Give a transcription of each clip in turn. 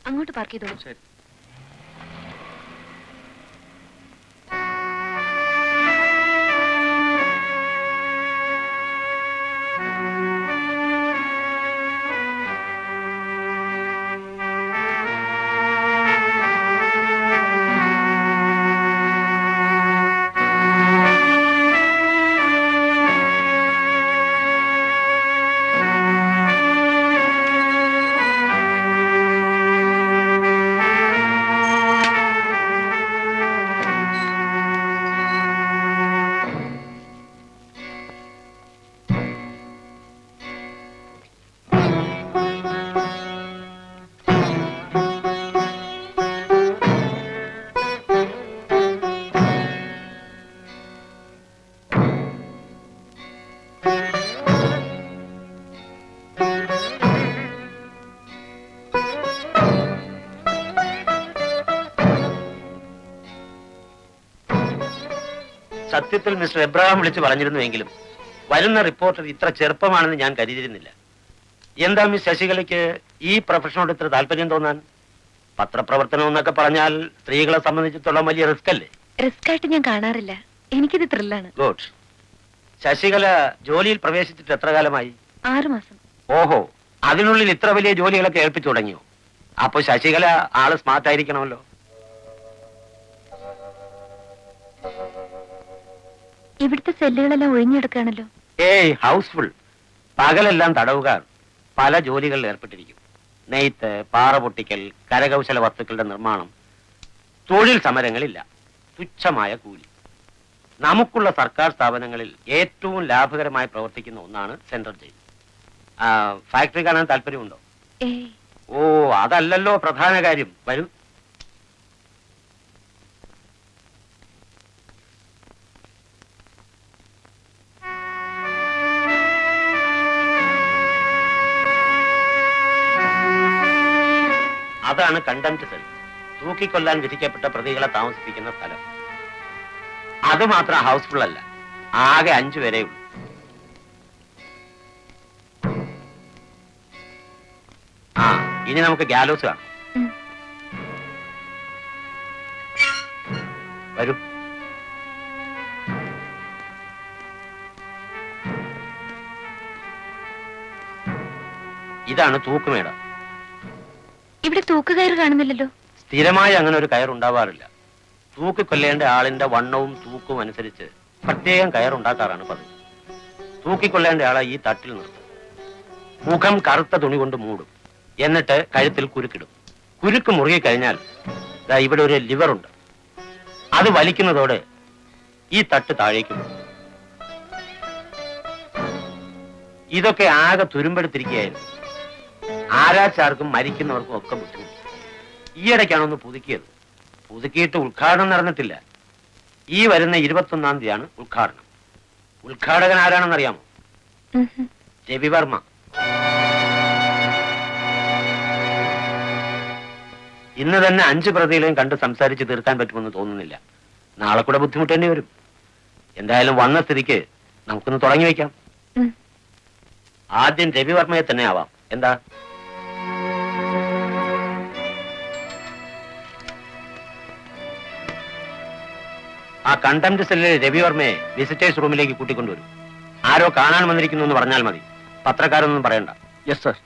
അങ്ങോട്ട് പാർക്ക് ചെയ്തോളൂ. ശരി. സത്യത്തിൽ മിസ്റ്റർ എബ്രഹാം വിളിച്ച് പറഞ്ഞിരുന്നുവെങ്കിലും വരുന്ന റിപ്പോർട്ടർ ഇത്ര ചെറുപ്പമാണെന്ന് ഞാൻ കരുതിയിരുന്നില്ല. എന്താ മിസ് ശശികലയ്ക്ക് ഈ പ്രൊഫഷനോട് ഇത്ര താല്പര്യം തോന്നാൻ? പത്രപ്രവർത്തനം എന്നൊക്കെ പറഞ്ഞാൽ സ്ത്രീകളെ സംബന്ധിച്ചിടത്തോളം വലിയ റിസ്ക് അല്ലേ? റിസ്ക് ആയിട്ട് ഞാൻ കാണാറില്ല. എനിക്കിത് ത്രില്ലാണ്. ഗുഡ്. ശശികല ജോലിയിൽ പ്രവേശിച്ചിട്ട് എത്ര കാലമായി? 6 മാസം. ഓഹോ, അതിനുള്ളിൽ ഇത്ര വലിയ ജോലികളൊക്കെ ഏൽപ്പിച്ചു തുടങ്ങിയോ? അപ്പൊ ശശികല ആള് സ്മാർട്ട് ആയിരിക്കണമല്ലോ. ഇവിടുത്തെ സെല്ലുകളെല്ലാം ഒഴിഞ്ഞെടുക്കുകയാണല്ലോ. ഏയ്, ഹൗസ്ഫുൾ. പകലെല്ലാം തടവുകാർ പല ജോലികളിൽ ഏർപ്പെട്ടിരിക്കും. നെയ്ത്ത്, പാറ പൊട്ടിക്കൽ, കരകൗശല വസ്തുക്കളുടെ നിർമ്മാണം. തൊഴിൽ സമരങ്ങളില്ല, തുച്ഛമായ കൂലി. നമുക്കുള്ള സർക്കാർ സ്ഥാപനങ്ങളിൽ ഏറ്റവും ലാഭകരമായി പ്രവർത്തിക്കുന്ന ഒന്നാണ് സെൻട്രൽ ജയിൽ. ഫാക്ടറി കാണാൻ താല്പര്യമുണ്ടോ? ഓ, അതല്ലല്ലോ പ്രധാന കാര്യം. വരൂ. അതാണ് കണ്ടംപ്റ്റ് സെൽ. തൂക്കിക്കൊല്ലാൻ വിധിക്കപ്പെട്ട പ്രതികളെ താമസിപ്പിക്കുന്ന സ്ഥലം. അത് മാത്രം ഹൗസ്ഫുൾ അല്ല, ആകെ 5 പേരേ ഉള്ളൂ. ആ, ഇനി നമുക്ക് ഗാലോസ് കാണാം. വരൂ. ഇതാണ് തൂക്കുമേട. ഇവിടെ തൂക്കുകയറ് കാണുന്നില്ലല്ലോ. സ്ഥിരമായി അങ്ങനെ ഒരു കയർ ഉണ്ടാവാറില്ല. തൂക്കിക്കൊല്ലേണ്ട ആളിന്റെ വണ്ണവും തൂക്കും അനുസരിച്ച് പ്രത്യേകം കയറുണ്ടാക്കാറാണ് പതിവ്. തൂക്കിക്കൊല്ലേണ്ട ആളെ ഈ തട്ടിൽ നിർത്തും. മുഖം കറുത്ത തുണി കൊണ്ട് മൂടും. എന്നിട്ട് കഴുത്തിൽ കുരുക്കിടും. കുരുക്ക് മുറുകി കഴിഞ്ഞാൽ ഇവിടെ ഒരു ലിവർ ഉണ്ട്. അത് വലിക്കുന്നതോടെ ഈ തട്ട് താഴേക്ക് പോകും. ഇതൊക്കെ ആകെ തുരുമ്പെടുത്തിരിക്കുകയായിരുന്നു. ആരാച്ചാർക്കും മരിക്കുന്നവർക്കും ഒക്കെ ബുദ്ധിമുട്ട്. ഈയിടയ്ക്കാണൊന്ന് പുതുക്കിയത്. പുതുക്കിയിട്ട് ഉദ്ഘാടനം നടന്നിട്ടില്ല. ഈ വരുന്ന 21-ാം തീയതിയാണ് ഉദ്ഘാടനം. ഉദ്ഘാടകൻ ആരാണെന്നറിയാമോ? രവിവർമ്മ. ഇന്ന് തന്നെ 5 പ്രതികളെയും കണ്ട് സംസാരിച്ച് തീർക്കാൻ പറ്റുമെന്ന് തോന്നുന്നില്ല. നാളെ കൂടെ ബുദ്ധിമുട്ടേണ്ടി വരും. എന്തായാലും വന്ന സ്ഥിതിക്ക് നമുക്കൊന്ന് തുടങ്ങി വയ്ക്കാം. ആദ്യം രവിവർമ്മയെ തന്നെ ആവാം. എന്താ? ആ കണ്ടംപ്റ്റ് സെല്ലിൽ രവിവർമ്മയെ വിസിറ്റേഴ്സ് റൂമിലേക്ക് കൂട്ടിക്കൊണ്ടുവരും. ആരോ കാണാൻ വന്നിരിക്കുന്നു എന്ന് പറഞ്ഞാൽ മതി. പത്രക്കാരൊന്നും പറയണ്ട. Yes sir.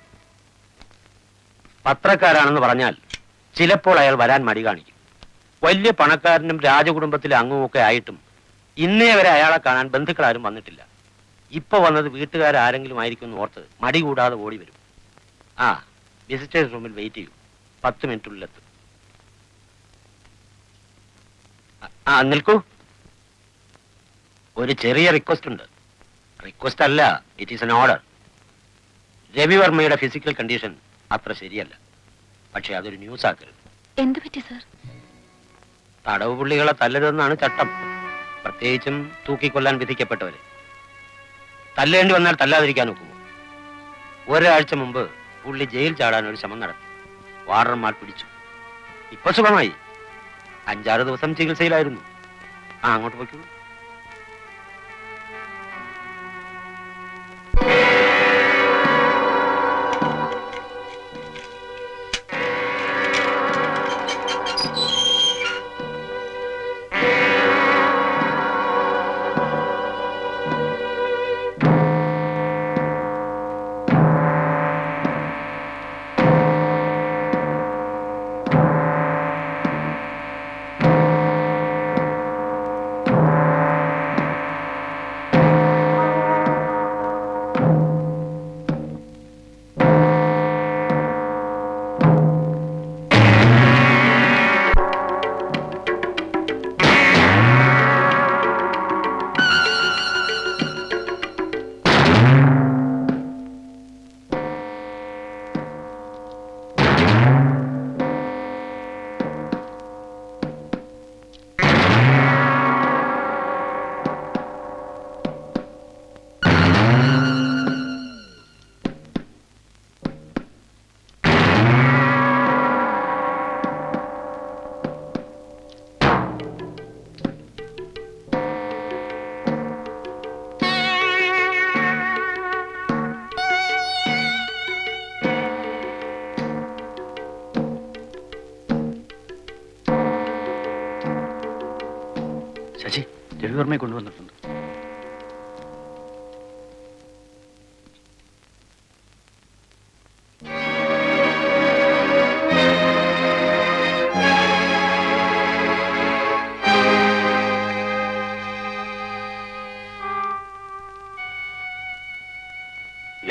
പത്രക്കാരാണെന്ന് പറഞ്ഞാൽ ചിലപ്പോൾ അയാൾ വരാൻ മടി കാണിക്കും. വലിയ പണക്കാരനും രാജകുടുംബത്തിലെ അംഗവുമൊക്കെ ആയിട്ടും ഇന്നേ വരെ അയാളെ കാണാൻ ബന്ധുക്കളാരും വന്നിട്ടില്ല. ഇപ്പൊ വന്നത് വീട്ടുകാരാരെങ്കിലും ആയിരിക്കും എന്ന് ഓർത്ത് മടി കൂടാതെ ഓടി വരും. ആ, വിസിറ്റേഴ്സ് റൂമിൽ വെയിറ്റ് ചെയ്യൂ. 10 മിനിറ്റുള്ളിലെത്തും. ആ, നിൽക്കൂ. ഒരു ചെറിയ റിക്വസ്റ്റ് ഉണ്ട്. റിക്വസ്റ്റ് അല്ല, ഇറ്റ് ഈസ് എൻ ഓർഡർ. രവിവർമ്മയുടെ ഫിസിക്കൽ കണ്ടീഷൻ അത്ര ശരിയല്ല. പക്ഷെ അതൊരു ന്യൂസ് ആക്കരുത്. എന്ത് പറ്റി സർ? തടവ് പുള്ളികളെ തല്ലരുതെന്നാണ് ചട്ടം. പ്രത്യേകിച്ചും തൂക്കിക്കൊല്ലാൻ വിധിക്കപ്പെട്ടവരെ. തല്ലേണ്ടി വന്നാൽ തല്ലാതിരിക്കാൻ ഒക്കുമോ? ഒരാഴ്ച മുമ്പ് പുള്ളി ജയിൽ ചാടാൻ ഒരു ശ്രമം നടത്തി. വാർഡർമാർ പിടിച്ചു. ഇപ്പൊ സുഖമായി. 5-6 ദിവസം ചികിത്സയിലായിരുന്നു. ആ, അങ്ങോട്ട് പോയിക്കോളൂ. രവിവർമ്മയെ കൊണ്ടുവന്നിട്ടുണ്ട്.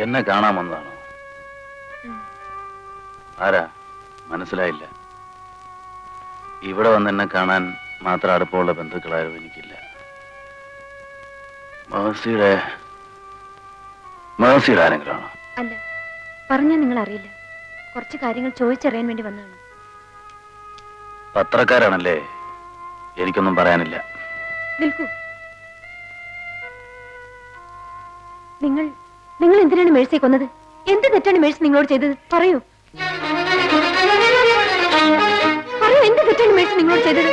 എന്നെ കാണാൻ വന്നതാണോ? ആരാ? മനസ്സിലായില്ല. ഇവിടെ വന്ന് എന്നെ കാണാൻ മാത്രം അടുപ്പമുള്ള ബന്ധുക്കളാരും എനിക്കില്ല. മേഴ്സിയുടെ ആരെങ്കിലും ആണോ? അല്ല, പറഞ്ഞാൽ നിങ്ങൾ അറിയില്ല. കുറച്ച് കാര്യങ്ങൾ ചോദിച്ചറിയാൻ വേണ്ടി വന്നതാണ്. പത്രക്കാരാണല്ലേ? എനിക്കൊന്നും പറയാനില്ല. നിൽക്കൂ. നിങ്ങൾ എന്തിനാണ് മേഴ്സിയെ കൊന്നത്? എന്ത് തെറ്റാണ് മേഴ്സി നിങ്ങളോട് ചെയ്തത്? പറയൂ, എന്ത് തെറ്റാണ് മേഴ്സി നിങ്ങളോട് ചെയ്തത്?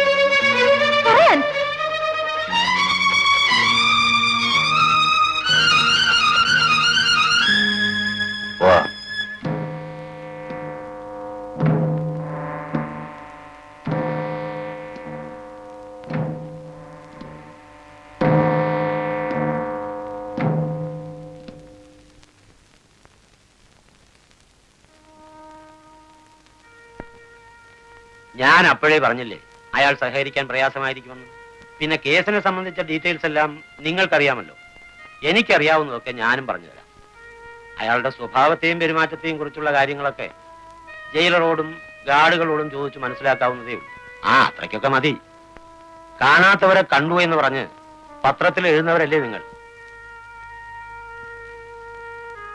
പറയാൻ. ഞാൻ അപ്പോഴേ പറഞ്ഞില്ലേ അയാൾ സഹകരിക്കാൻ പ്രയാസമായിരിക്കുമെന്ന്. പിന്നെ കേസിനെ സംബന്ധിച്ച ഡീറ്റെയിൽസ് എല്ലാം നിങ്ങൾക്കറിയാമല്ലോ. എനിക്കറിയാവുന്നതൊക്കെ ഞാനും പറഞ്ഞു തരാം. അയാളുടെ സ്വഭാവത്തെയും പെരുമാറ്റത്തെയും കുറിച്ചുള്ള കാര്യങ്ങളൊക്കെ ജയിലറോടും ഗാർഡുകളോടും ചോദിച്ചു മനസ്സിലാക്കാവുന്നതേ ഉള്ളൂ. അത്രയ്ക്കൊക്കെ മതി. കാണാത്തവരെ കണ്ടു എന്ന് പറഞ്ഞ് പത്രത്തിൽ എഴുതുന്നവരല്ലേ നിങ്ങൾ?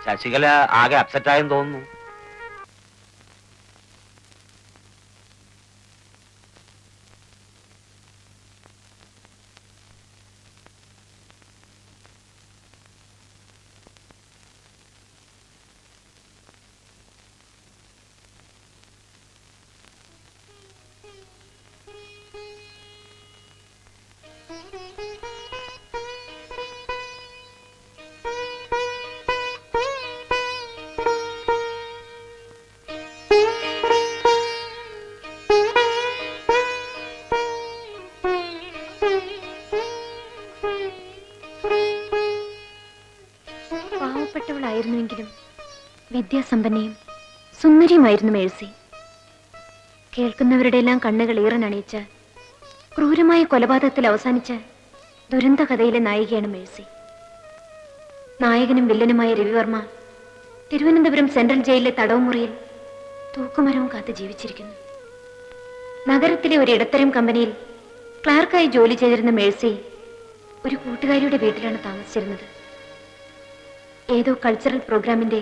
ശശികല ആകെ അപ്സെറ്റായെന്ന് തോന്നുന്നു. പാവപ്പെട്ടവളായിരുന്നുവെങ്കിലും വിദ്യാസമ്പന്നയും സുന്ദരിയുമായിരുന്നു മേഴ്സി. കേൾക്കുന്നവരുടെ എല്ലാം കണ്ണുകൾ ഈറനണിയിച്ച ക്രൂരമായ കൊലപാതകത്തിൽ അവസാനിച്ച ദുരന്ത കഥയിലെ നായികയാണ് മേഴ്സി. നായകനും വില്ലനുമായ രവിവർമ്മ തിരുവനന്തപുരം സെൻട്രൽ ജയിലിലെ തടവുമുറിയിൽ തൂക്കുമരവും കാത്ത് ജീവിച്ചിരിക്കുന്നു. നഗരത്തിലെ ഒരു ഇടത്തരം കമ്പനിയിൽ ക്ലാർക്കായി ജോലി ചെയ്തിരുന്ന മേഴ്സി ഒരു കൂട്ടുകാരിയുടെ വീട്ടിലാണ് താമസിച്ചിരുന്നത്. ഏതോ കൾച്ചറൽ പ്രോഗ്രാമിന്റെ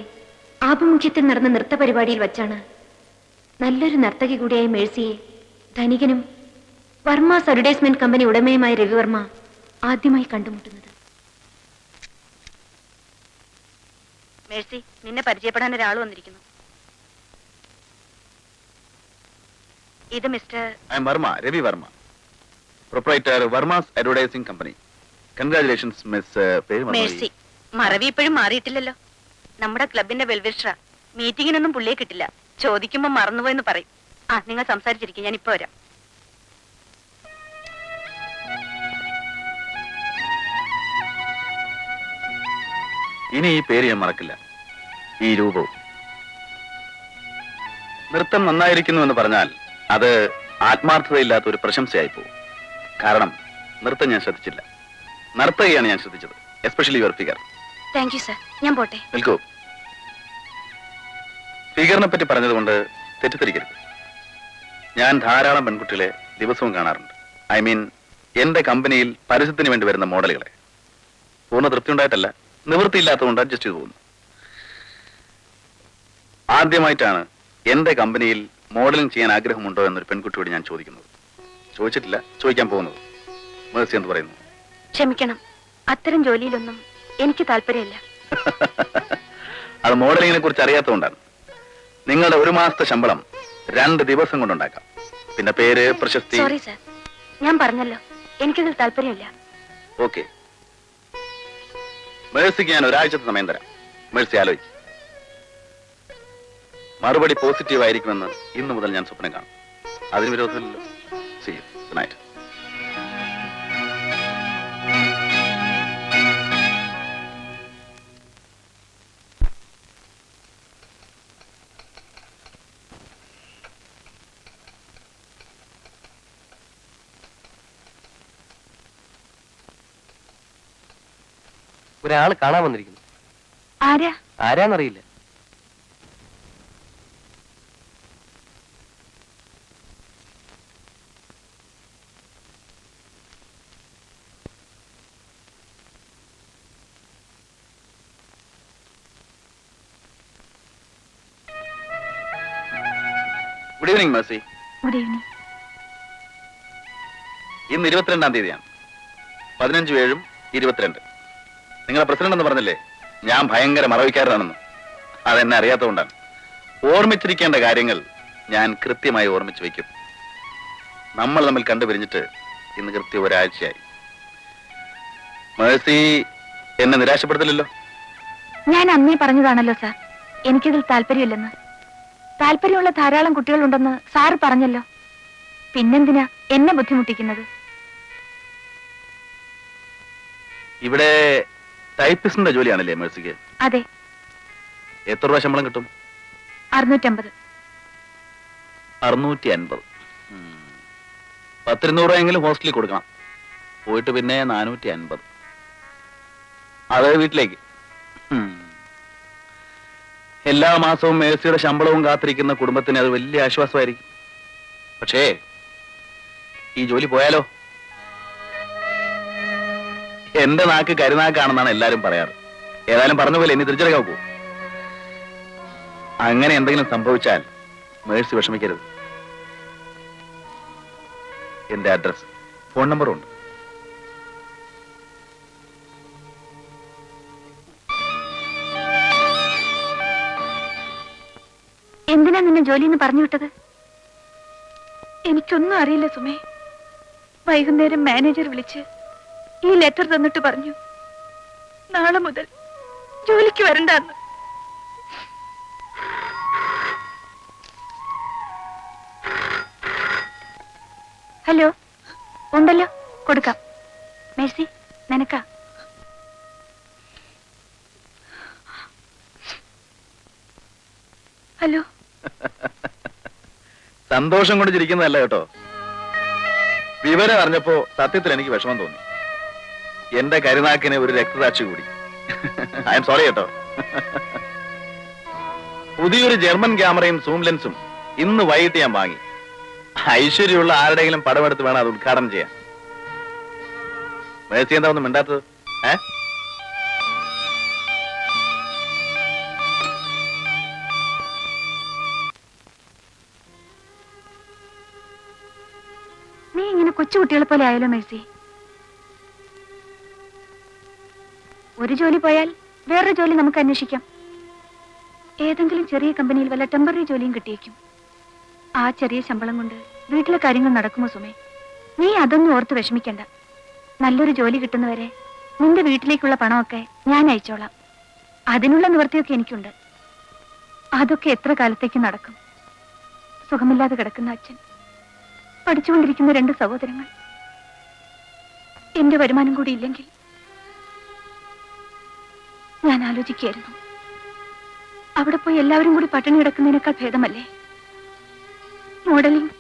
ആഭിമുഖ്യത്തിൽ നടന്ന നൃത്ത പരിപാടിയിൽ വച്ചാണ് നല്ലൊരു നർത്തകി കൂടിയായ മേഴ്സിയെ ധനികനും വർമാസ് അഡ്വർടൈസ്മെന്റ് കമ്പനി ഉടമയുമായ രവിവർമ്മ ആദ്യമായി കണ്ടുമുട്ടുന്നത്. മേഴ്സി, നിന്നെ പരിചയപ്പെടാൻ ഒരാൾ വന്നിരിക്കുന്നു. ഇത് mister Varma, Ravi Varma, proprietor Varmas advertising company. Congratulations miss. Mercy. മറവി ഇപ്പോഴും മാറിയിട്ടില്ലല്ലോ. നമ്മുടെ ക്ലബിന്റെ വെൽവിഷറ. മീറ്റിങ്ങിനൊന്നും പുള്ളിയെ കിട്ടില്ല. ചോദിക്കുമ്പോ മറന്നുപോയെന്ന് പറയും. നിങ്ങൾ സംസാരിച്ചിരിക്കും, ഞാൻ ഇപ്പൊ വരാം. ഇനി ഈ പേര് ഞാൻ മറക്കില്ല, ഈ രൂപവും. നൃത്തം നന്നായിരിക്കുന്നു എന്ന് പറഞ്ഞാൽ അത് ആത്മാർത്ഥതയില്ലാത്ത ഒരു പ്രശംസയായി പോകും. കാരണം നൃത്തം ഞാൻ ശ്രദ്ധിച്ചില്ല, നർത്തകിയാണ് ഞാൻ ശ്രദ്ധിച്ചത്. Especially your figure. Thank you sir. ഞാൻ പോട്ടെ. നിൽക്കൂ. ഫിഗറിനെ പറ്റി പറഞ്ഞതുകൊണ്ട് തെറ്റിദ്ധരിക്കരുത്. ഞാൻ ധാരാളം പെൺകുട്ടികളെ ദിവസവും കാണാറുണ്ട്. ഐ മീൻ എന്റെ കമ്പനിയിൽ പരസ്യത്തിന് വേണ്ടി വരുന്ന മോഡലുകളെ. പൂർണ്ണ തൃപ്തി ഉണ്ടായിട്ടല്ല, നിവൃത്തിയില്ലാത്തതുകൊണ്ട് അഡ്ജസ്റ്റ് ചെയ്തു പോകുന്നു. ആദ്യമായിട്ടാണ് എന്റെ കമ്പനിയിൽ മോഡലിംഗ് ചെയ്യാൻ ആഗ്രഹമുണ്ടോ എന്നൊരു പെൺകുട്ടിയോട് ഞാൻ ചോദിക്കുന്നത്. ചോദിച്ചിട്ടില്ല, ചോദിക്കാൻ പോകുന്നത്. മേഴ്സി എന്ന് പറയുന്നു. ക്ഷമിക്കണം, അത്തരം ജോലിയിലൊന്നും എനിക്ക് താല്പര്യമില്ല. അത് മോഡലിങ്ങിനെ കുറിച്ച് അറിയാത്തതുകൊണ്ടാണ്. നിങ്ങളുടെ ഒരു മാസത്തെ ശമ്പളം 2 ദിവസം കൊണ്ടുണ്ടാക്കാം. പിന്നെ പേര്, പ്രശസ്തി. സോറി സർ, ഞാൻ പറഞ്ഞല്ലോ എനിക്കതിൽ താല്പര്യമില്ല. ഓക്കെ, മേഴ്സിക്ക് ഞാൻ ഒരാഴ്ചത്തെ സമയം തരാം. മേഴ്സി ആലോചിക്കും. മറുപടി പോസിറ്റീവ് ആയിരിക്കുമെന്ന് ഇന്നു മുതൽ ഞാൻ സ്വപ്നം കാണും. അതിന് വിരോധമില്ലല്ലോ. See you. Good night. ഒരാൾ കാണാൻ വന്നിരിക്കുന്നു. ആരാ? ആരാന്നറിയില്ല. Good evening Mercy. Good evening. ഇന്ന് 22-ാം തീയതിയാണ്. 15-7 22. നിങ്ങളെ പ്രസിഡന്റ് എന്ന് പറഞ്ഞില്ലേ ഞാൻ ഭയങ്കര മറവിക്കാരനാണെന്ന്? അതെന്നെ അറിയാത്തതുകൊണ്ടാണ്. ഓർമ്മിച്ചിരിക്കേണ്ട കാര്യങ്ങൾ ഞാൻ കൃത്യമായി ഓർമ്മിച്ച് വയ്ക്കും. നമ്മൾ തമ്മിൽ കണ്ടുപിരിഞ്ഞിട്ട് ഇന്ന് കൃത്യം ഒരാഴ്ചയായി. മേഴ്സി എന്നെ നിരാശപ്പെടുത്തില്ലല്ലോ? ഞാൻ അന്നേ പറഞ്ഞതാണല്ലോ സാർ, എനിക്കിതിൽ താല്പര്യമില്ലെന്ന്. താല്പര്യമുള്ള ധാരാളം കുട്ടികളുണ്ടെന്ന് സാറ് പറഞ്ഞല്ലോ. പിന്നെന്തിനാ എന്നെ ബുദ്ധിമുട്ടിക്കുന്നത്? ഇവിടെ ടൈപ്പിസ്റ്റിന്റെ ജോലിയാണല്ലേ മേഴ്സിക്ക്? അതെ. എത്ര രൂപ ശമ്പളം കിട്ടും? 650. 650. 10-200 രൂപയെങ്കിലും ഹോസ്റ്റലിൽ കൊടുക്കണം. പോയിട്ട് പിന്നെ 450. അത് വീട്ടിലേക്ക്. എല്ലാ മാസവും മേഴ്സിയുടെ ശമ്പളവും കാത്തിരിക്കുന്ന കുടുംബത്തിന് അത് വലിയ ആശ്വാസമായിരിക്കും. പക്ഷേ ഈ ജോലി പോയാലോ? എന്റെ നാക്ക് കരുനാക്കാണെന്നാണ് എല്ലാരും പറയാറ്. ഏതായാലും പറഞ്ഞ പോലെ ഇനി തിരിച്ചറിയാൻ നോക്കൂ. അങ്ങനെ എന്തെങ്കിലും സംഭവിച്ചാൽ മേഴ്സി വിഷമിക്കരുത്. എന്റെ അഡ്രസ്, ഫോൺ നമ്പറും ഉണ്ട്. എന്തിനാ നിന്നെ ജോലിന്ന് പറഞ്ഞു വിട്ടത്? എനിക്കൊന്നും അറിയില്ല സുമേ. വൈകുന്നേരം മാനേജർ വിളിച്ച് ഈ ലെറ്റർ തന്നിട്ട് പറഞ്ഞു നാളെ മുതൽ ജോലിക്ക് വരണ്ടെന്ന്. ഹലോ, ഉണ്ടല്ലോ, കൊടുക്കാം. മേഴ്സി, നിനക്കാ. ഹലോ. സന്തോഷം കൊണ്ട് ചിരിക്കുന്നതല്ല കേട്ടോ. വിവരം അറിഞ്ഞപ്പോ സത്യത്തിൽ എനിക്ക് വിഷമം തോന്നി. എന്റെ കരുനാക്കിന് ഒരു രക്തസാക്ഷി കൂടി. ഐ എം സോറി കേട്ടോ. പുതിയൊരു ജർമ്മൻ ക്യാമറയും സൂം ലെൻസും ഇന്ന് വൈകിട്ട് ഞാൻ വാങ്ങി. ഐശ്വര്യമുള്ള ആരുടെയെങ്കിലും പടമെടുത്ത് വേണം അത് ഉദ്ഘാടനം ചെയ്യാൻ. മേഴ്സി എന്താ ഒന്നും മിണ്ടാത്തത്? നീ ഇങ്ങനെ കൊച്ചുകുട്ടികളെ പോലെ ആയാലോ മേഴ്സി. ഒരു ജോലി പോയാൽ വേറൊരു ജോലി നമുക്ക് അന്വേഷിക്കാം. ഏതെങ്കിലും ചെറിയ കമ്പനിയിൽ വല്ല ടെമ്പററി ജോലിയും കിട്ടിയേക്കും. ആ ചെറിയ ശമ്പളം കൊണ്ട് വീട്ടിലെ കാര്യങ്ങൾ നടക്കുമോ സുമേ? നീ അതൊന്നും ഓർത്ത് വിഷമിക്കണ്ട. നല്ലൊരു ജോലി കിട്ടുന്നവരെ നിന്റെ വീട്ടിലേക്കുള്ള പണമൊക്കെ ഞാൻ അയച്ചോളാം. അതിനുള്ള നിവൃത്തിയൊക്കെ എനിക്കുണ്ട്. അതൊക്കെ എത്ര കാലത്തേക്ക് നടക്കും? സുഖമില്ലാതെ കിടക്കുന്ന അച്ഛൻ, പഠിച്ചുകൊണ്ടിരിക്കുന്ന 2 സഹോദരങ്ങൾ, എന്റെ വരുമാനം കൂടി ഇല്ലെങ്കിൽ ഞാൻ ആലോചിക്കായിരുന്നു, അവിടെ പോയി എല്ലാവരും കൂടി പട്ടിണി കിടക്കുന്നതിനേക്കാൾ ഭേദമല്ലേ മോഡലിംഗ്